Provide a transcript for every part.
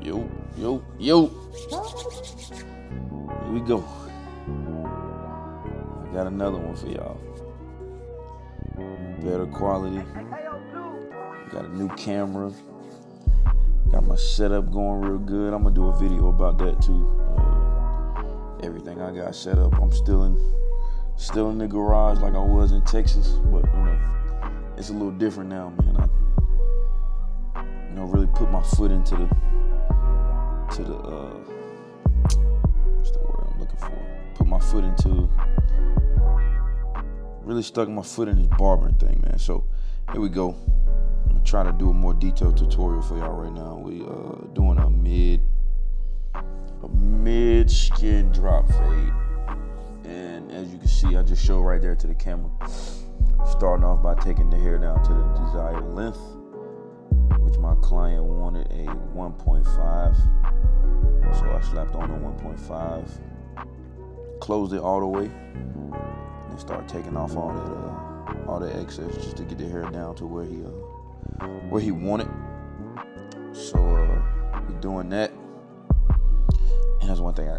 Yo. Here we go. I got another one for y'all. Better quality. Got a new camera. Got my setup going real good. I'm gonna do a video about that too. Everything I got set up. I'm still in the garage like I was in Texas, but it's a little different now, man. I really put my foot into the what's the word I'm looking for? Really stuck my foot in this barbering thing, man. So here we go. I'm gonna try to do a more detailed tutorial for y'all right now. We doing a mid skin drop fade, and as you can see, I just showed right there to the camera. Starting off by taking the hair down to the desired length, which my client wanted a 1.5, so I slapped on a 1.5, closed it all the way, and start taking off all the excess just to get the hair down to where he wanted. So we're doing that, and that's one thing I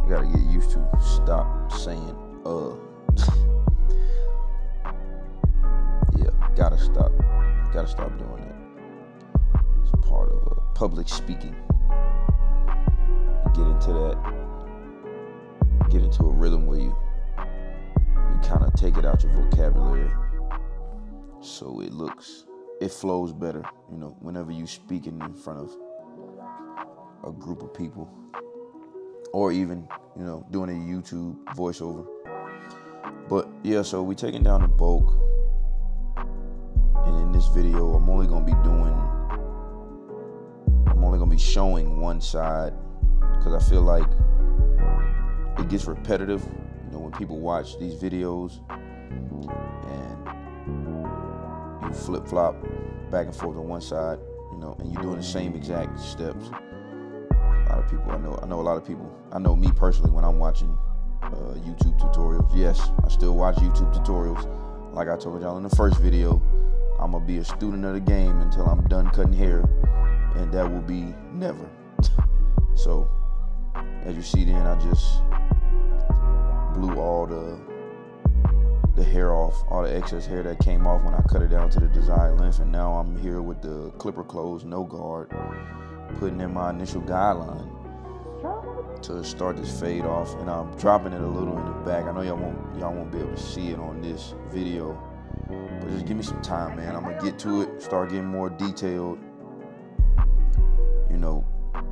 gotta get used to. Stop saying yeah, gotta stop doing that. It's part of public speaking. Get into a rhythm where you kind of take it out your vocabulary, so it flows better, whenever you speaking in front of a group of people, or even, doing a YouTube voiceover. But yeah, so we taking down the bulk, and in this video, I'm only gonna be showing one side, because I feel like it gets repetitive, when people watch these videos and you flip-flop back and forth on one side, and you're doing the same exact steps. A lot of people, I know a lot of people, I know me personally, when I'm watching YouTube tutorials, yes, I still watch YouTube tutorials. Like I told y'all in the first video, I'm gonna be a student of the game until I'm done cutting hair, and that will be never. So, as you see then, I just blew all the hair off, all the excess hair that came off when I cut it down to the desired length, and now I'm here with the clipper closed, no guard, putting in my initial guideline to start this fade off, and I'm dropping it a little in the back. I know y'all won't be able to see it on this video, but just give me some time, man. I'm gonna get to it, start getting more detailed,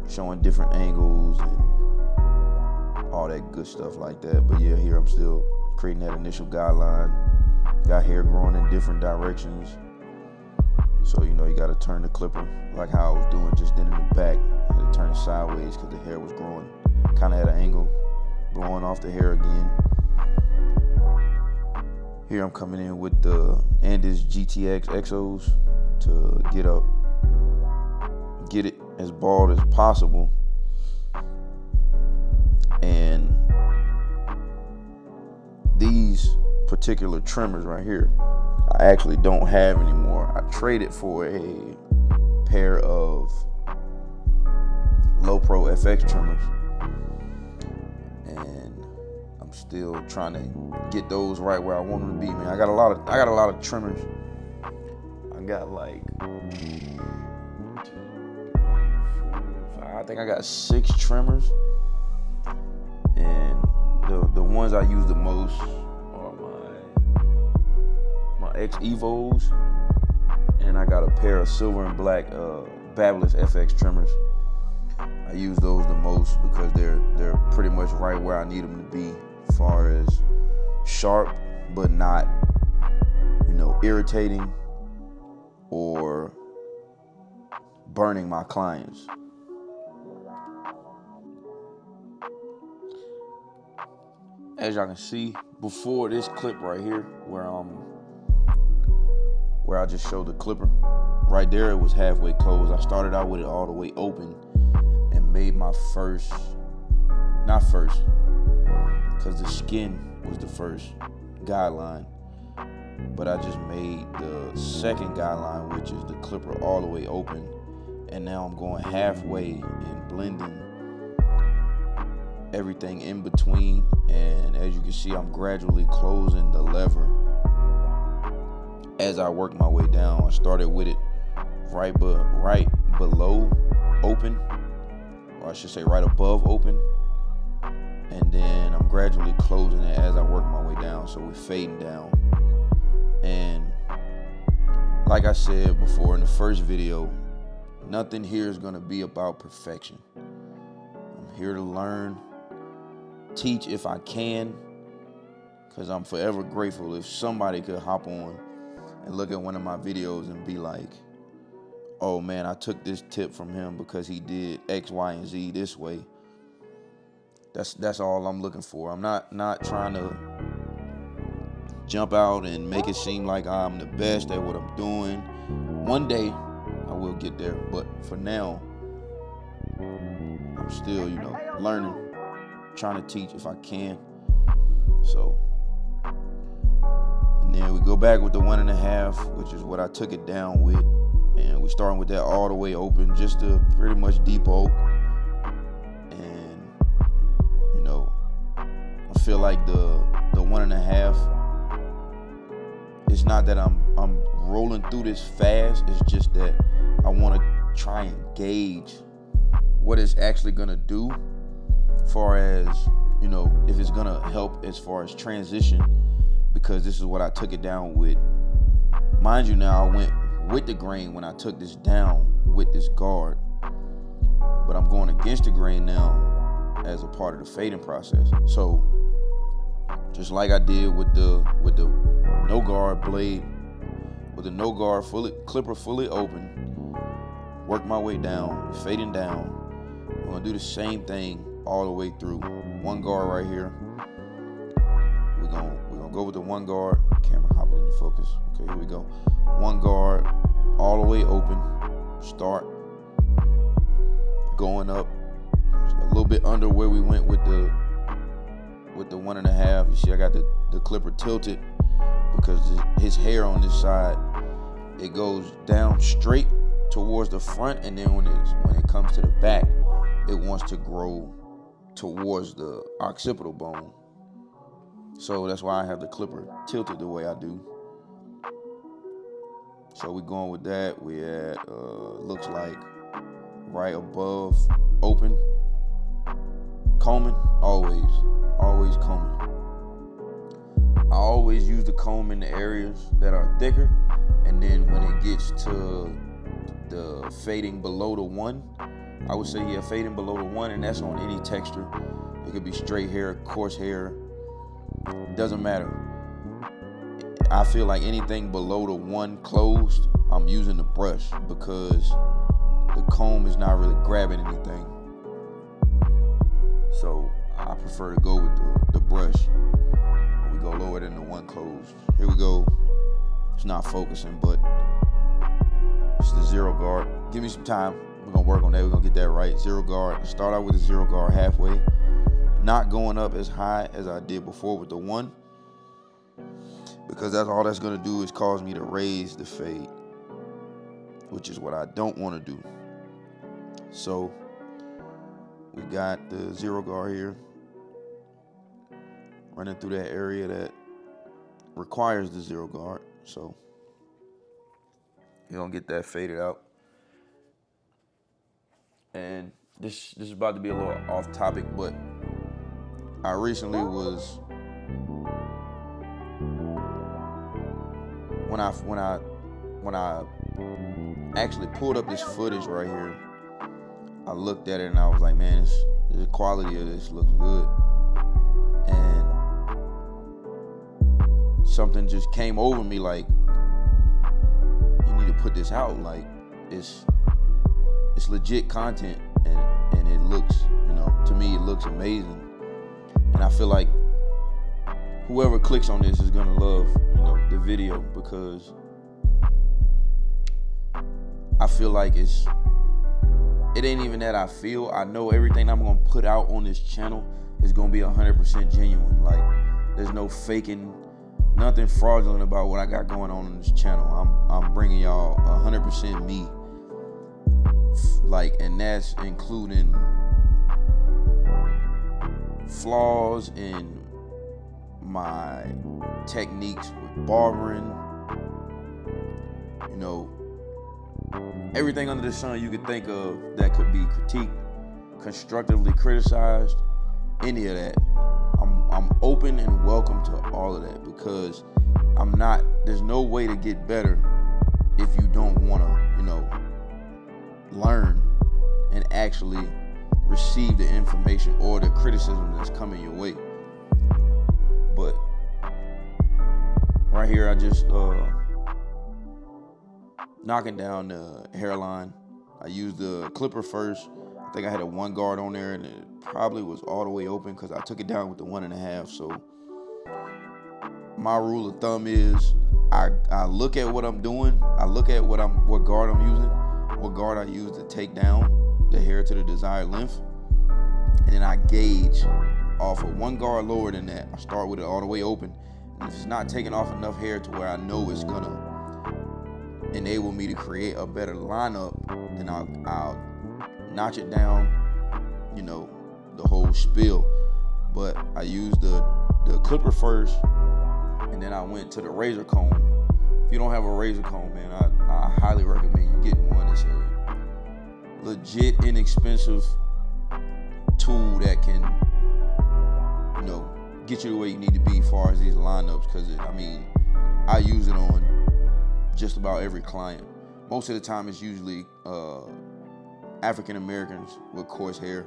showing different angles and all that good stuff like that. But yeah, here I'm still creating that initial guideline. Got hair growing in different directions, so you gotta turn the clipper like how I was doing just then in the back. I had to turn it sideways because the hair was growing kind of at an angle, blowing off the hair again. Here I'm coming in with the Andis GTX Exos to get it as bald as possible. And these particular trimmers right here, I actually don't have anymore. I traded for a pair of Low Pro FX trimmers, and I'm still trying to get those right where I want them to be, man. I got a lot of trimmers. I got like 2, 3, 4, 5. I think I got 6 trimmers, and the ones I use the most are my X Evos, and I got a pair of silver and black Babyliss FX trimmers. I use those the most because they're pretty much right where I need them to be, as far as sharp but not irritating or burning my clients. As y'all can see, before this clip right here, where I just showed the clipper, right there it was halfway closed. I started out with it all the way open and made my not first, because the skin was the first guideline, but I just made the second guideline, which is the clipper all the way open, and now I'm going halfway and blending everything in between. And as you can see, I'm gradually closing the lever as I work my way down. I started with it right below open, or I should say right above open, and then I'm gradually closing it as I work my way down. So we're fading down. And like I said before in the first video, nothing here is going to be about perfection. I'm here to learn, teach if I can, because I'm forever grateful if somebody could hop on and look at one of my videos and be like, oh man, I took this tip from him because he did X, Y, and Z this way. That's all I'm looking for. I'm not trying to jump out and make it seem like I'm the best at what I'm doing. One day I will get there, but for now I'm still, learning, trying to teach if I can. So, and then we go back with the 1.5, which is what I took it down with, and we starting with that all the way open, just to pretty much debulk. And I feel like the 1.5, it's not that I'm rolling through this fast, it's just that I want to try and gauge what it's actually gonna do, as far as if it's gonna help as far as transition, because this is what I took it down with. Mind you, now I went with the grain when I took this down with this guard, but I'm going against the grain now as a part of the fading process. So just like I did with the no guard blade, with the no guard clipper fully open, work my way down, fading down. We're gonna do the same thing all the way through. One guard right here. We're gonna go with the one guard. Camera hopping into focus. Okay, here we go. One guard all the way open. Start going up a little bit under where we went with the 1.5. You see, I got the clipper tilted because his hair on this side, it goes down straight towards the front, and then when it comes to the back, it wants to grow towards the occipital bone. So that's why I have the clipper tilted the way I do. So we're going with that. We at looks like right above open. Combing, always combing. I always use the comb in the areas that are thicker, and then when it gets to the fading below the 1, I would say fading below the 1, and that's on any texture. It could be straight hair, coarse hair, doesn't matter. I feel like anything below the 1 closed, I'm using the brush, because the comb is not really grabbing anything. So I prefer to go with the brush when we go lower than the 1 closed. Here we go. It's not focusing, but it's the 0 guard. Give me some time. We're gonna work on that. We're gonna get that right. 0 guard. Start out with the 0 guard halfway. Not going up as high as I did before with the 1, because that's all that's gonna do is cause me to raise the fade, which is what I don't want to do. So we got the 0 guard here, running through that area that requires the 0 guard. So you're gonna get that faded out. And this is about to be a little off topic, but I recently was when I actually pulled up this footage right here, I looked at it and I was like, man, the quality of this looks good. And something just came over me like, you need to put this out. Like, it's legit content, and it looks, to me it looks amazing. And I feel like whoever clicks on this is gonna love, the video, because I feel like it ain't even that I know everything I'm gonna put out on this channel is gonna be 100% genuine. Like, there's no faking, nothing fraudulent about what I got going on this channel. I'm bringing y'all 100% me and that's including flaws in my techniques with barbering, everything under the sun you could think of that could be critiqued, constructively criticized, any of that. I'm open and welcome to all of that, because there's no way to get better if you don't want to, learn and actually receive the information or the criticism that's coming your way. But right here, I just knocking down the hairline. I used the clipper first. I think I had a 1 guard on there, and it probably was all the way open because I took it down with the 1.5. So my rule of thumb is I look at what I'm doing. I look at what guard I'm using, what guard I use to take down the hair to the desired length, and then I gauge off of 1 guard lower than that. I start with it all the way open, and if it's not taking off enough hair to where I know it's gonna enable me to create a better lineup, then I'll notch it down, the whole spiel. But I used the clipper first, and then I went to the razor comb. If you don't have a razor comb, man, I highly recommend you getting one. It's a legit inexpensive tool that can, get you the way you need to be as far as these lineups, because I use it on just about every client. Most of the time it's usually African Americans with coarse hair,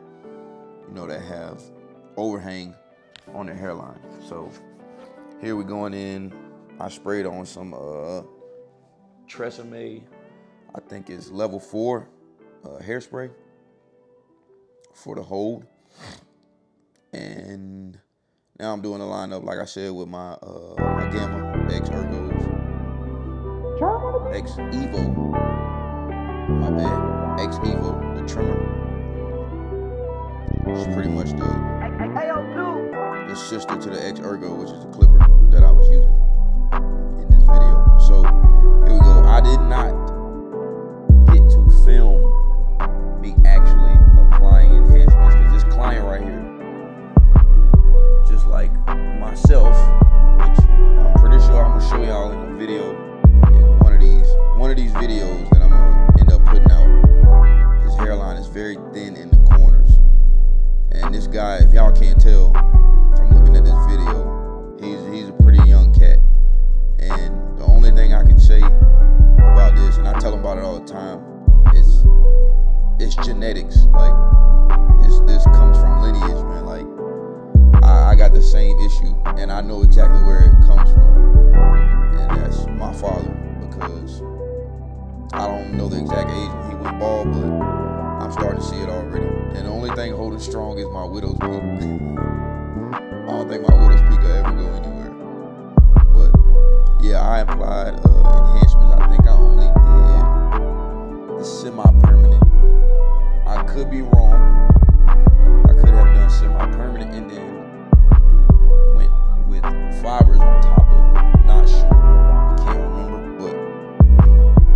that have overhang on their hairline. So here we're going in. I sprayed on some Tresemme, I think it's level 4 hairspray for the hold. And now I'm doing a lineup, like I said, with my Gamma X Ergos, X Evo, X Evo, the trimmer. It's pretty much the sister to the X Ergo, which is the clipper that I was using in this video. So here we go. I did not get to film me actually applying enhancements, because this client right here, just like myself, which I'm pretty sure I'm gonna show y'all in a video, in one of these videos that I'm gonna end up putting out. His hairline is very thin in the corners, and this guy, if y'all can't tell from looking at this video, he's a pretty young cat. And the only thing I can say about this, and I tell him about it all the time, it's genetics. Like this comes from lineage, man. Like I got the same issue, and I know exactly where it comes from, and that's my father, because I don't know the exact age when he went bald, but I'm starting to see it already. And the only thing holding strong is my widow's peak. I don't think my widow's peak will ever go anywhere. But yeah, I applied enhancements. I think I only did the semi-permanent. I could be wrong. I could have done semi-permanent and then went with fibers on top of it. I'm not sure. I can't remember. But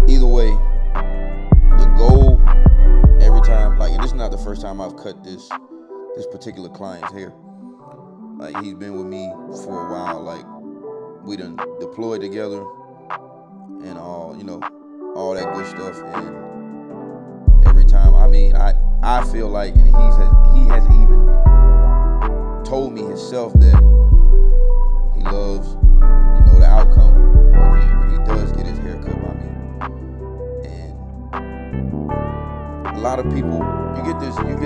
either way, the goal every time, and this is not the first time I've cut this particular client's hair. Like, he's been with me for a while. Like, we done deployed together and all that good stuff. And every time, I feel like, and he has even told me himself that he loves, the outcome when he does get his hair cut by me. And a lot of people, you get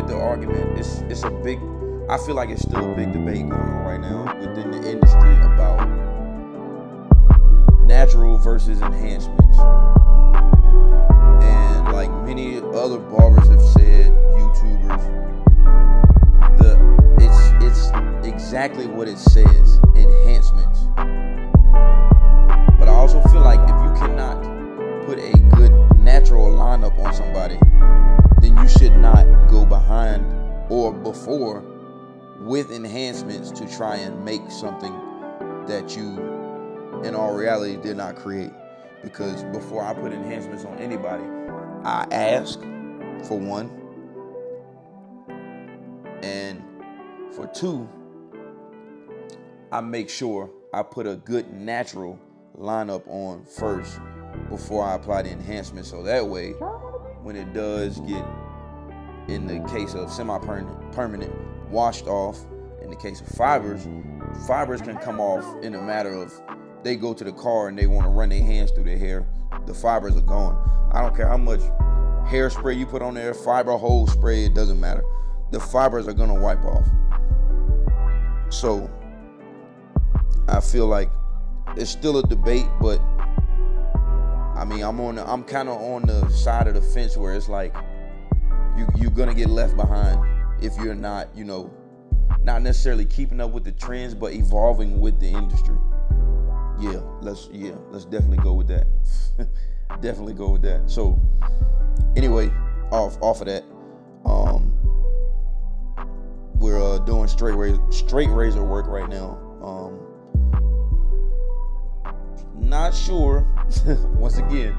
the argument. It's a big, I feel like it's still a big debate going on right now within the industry about natural versus enhancements. And like many other barbers have said, YouTubers, it's exactly what it says, enhancements. But I also feel like if you cannot put a good natural lineup on somebody, then you should not go behind or before with enhancements to try and make something that you in all reality did not create. Because before I put enhancements on anybody, I ask, for one. And for two, I make sure I put a good natural lineup on first before I apply the enhancement. So that way, when it does get, in the case of semi-permanent, washed off, in the case of fibers can come off in a matter of, they go to the car and they want to run their hands through their hair, the fibers are gone. I don't care how much hairspray you put on there, fiber hole spray, it doesn't matter. The fibers are gonna wipe off. So I feel like it's still a debate, but I mean, I'm kind of on the side of the fence where it's like you're gonna get left behind if you're not, not necessarily keeping up with the trends, but evolving with the industry. Let's definitely go with that. Definitely go with that. So anyway, off of that, we're doing straight razor work right now. Not sure. Once again,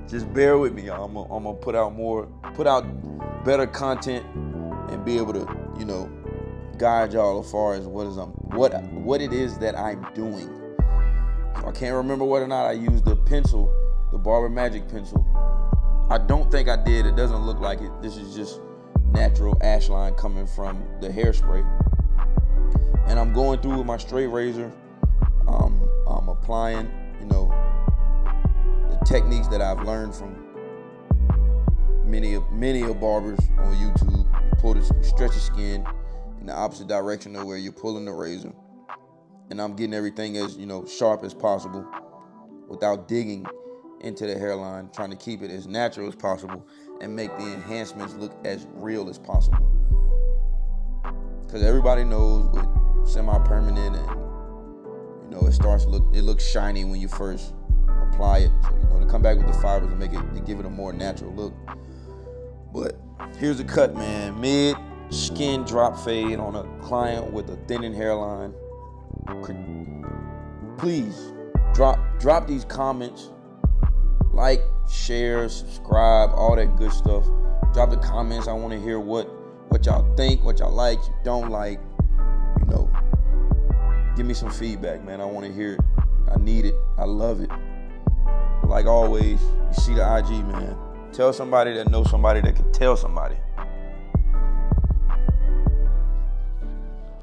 just bear with me, y'all. I'm gonna put out better content and be able to, guide y'all as far as what it is that I'm doing. So I can't remember whether or not I used the pencil, the Barber Magic pencil. I don't think I did. It doesn't look like it. This is just natural ash line coming from the hairspray. And I'm going through with my straight razor. I'm applying, the techniques that I've learned from many of barbers on YouTube. You stretch the skin in the opposite direction of where you're pulling the razor. And I'm getting everything as, sharp as possible without digging into the hairline, trying to keep it as natural as possible and make the enhancements look as real as possible. Because everybody knows with semi-permanent and, it looks shiny when you first apply it. So, to come back with the fibers and give it a more natural look. But here's a cut, man. Mid skin drop fade on a client with a thinning hairline. Please drop these comments. Like, share, subscribe, all that good stuff. Drop the comments. I want to hear what y'all think, what y'all like, you don't like. Give me some feedback, man. I want to hear it. I need it. I love it. Like always, you see the IG, man. Tell somebody that knows somebody that can tell somebody.